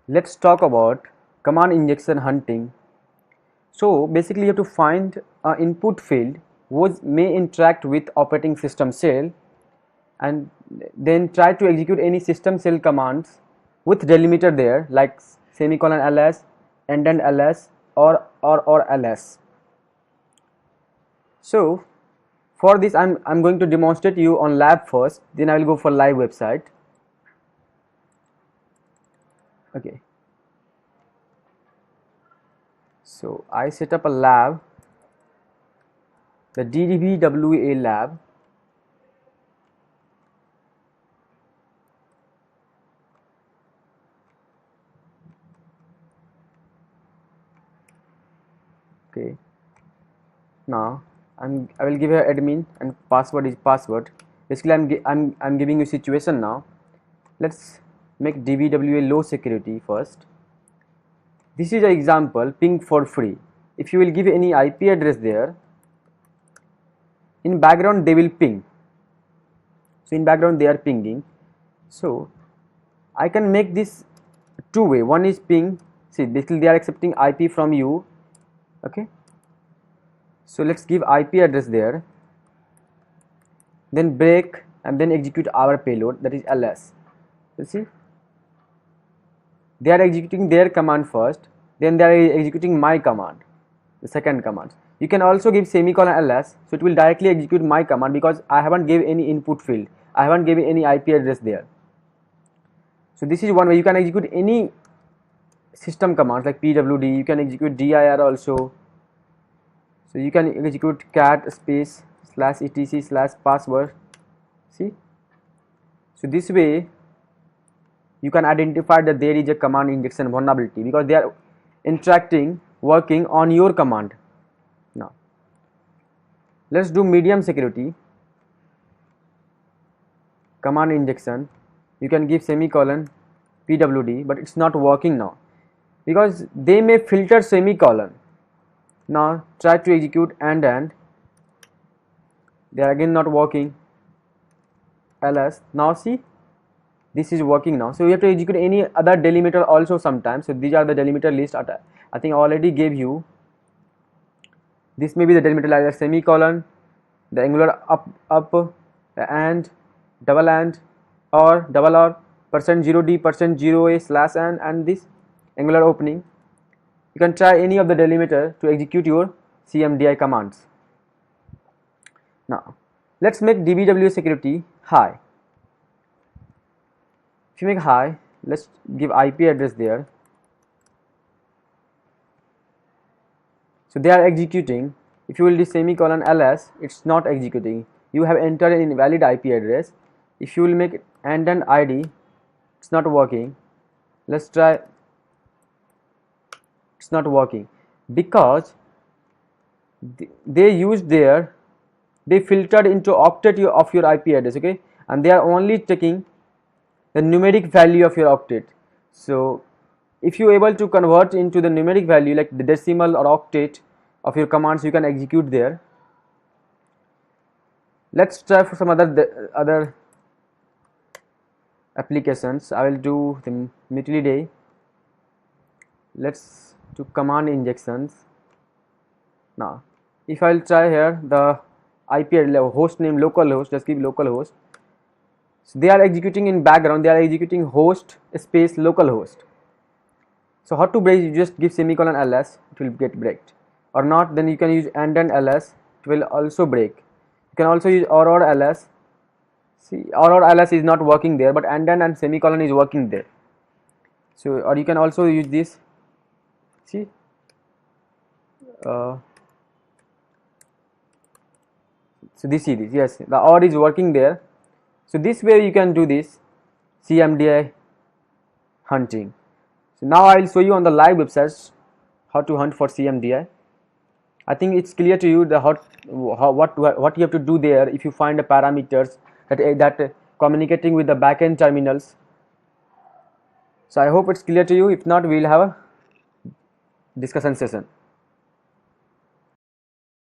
Let's talk about command injection hunting. So basically you have to find an input field which may interact with operating system shell and then try to execute any system shell commands with delimiter there like semicolon ls, end ls or ls. So for this I'm going to demonstrate you on lab first, then I will go for live website. Okay. So I set up a lab, the DDBWA lab. Okay. Now I will give you admin and password is password. Basically I'm giving you situation now. Let's make DBWA low security first. This is an example ping for free. If you will give any IP address there, in background they will ping. So in background they are pinging. So I can make this two way. One is ping. See, basically they are accepting IP from you. Okay. So let's give IP address there. Then break and then execute our payload, that is ls. You see, they are executing their command first, then they are executing my command, the second command. You can also give semicolon ls, so it will directly execute my command because I haven't given any input field, I haven't given any IP address there. So this is one way you can execute any system commands like pwd. You can execute dir also. So you can execute cat space /etc/password. See, so this way you can identify that there is a command injection vulnerability because they are interacting, working on your command. Now let's do medium security command injection. You can give semicolon pwd, but it's not working now because they may filter semicolon. Now try to execute and they are again not working. ls. Now see, this is working now. So you have to execute any other delimiter also sometimes. So these are the delimiter list. I think I already gave you. This may be the delimiter like semicolon, the angular up, the and, double and, or double or, %0d, %0a /n, and this angular opening. You can try any of the delimiter to execute your CMDI commands. Now let's make DBW security high. If you make high, let's give IP address there. So they are executing. If you will do semicolon ls, it's not executing. You have entered an invalid IP address. If you will make and id, it's not working. Let's try. It's not working because they used their, they filtered into octet of your IP address. Okay, and they are only checking the numeric value of your octet. So if you are able to convert into the numeric value like the decimal or octet of your commands, you can execute there. Let's try for some other applications. I will do the Mitilidae. Let's do command injections. Now if I will try here the IP host name localhost, just give localhost. So they are executing in background, they are executing host space localhost. So how to break? You just give semicolon ls, it will get breaked, or not then you can use and ls, it will also break. You can also use or ls. See, or ls is not working there, but and semicolon is working there. So or you can also use this. See, so this is, yes, the or is working there. So this way you can do this CMDI hunting. So now I will show you on the live websites how to hunt for CMDI. I think it's clear to you the what you have to do there if you find the parameters that communicating with the backend terminals. So I hope it's clear to you. If not, we will have a discussion session.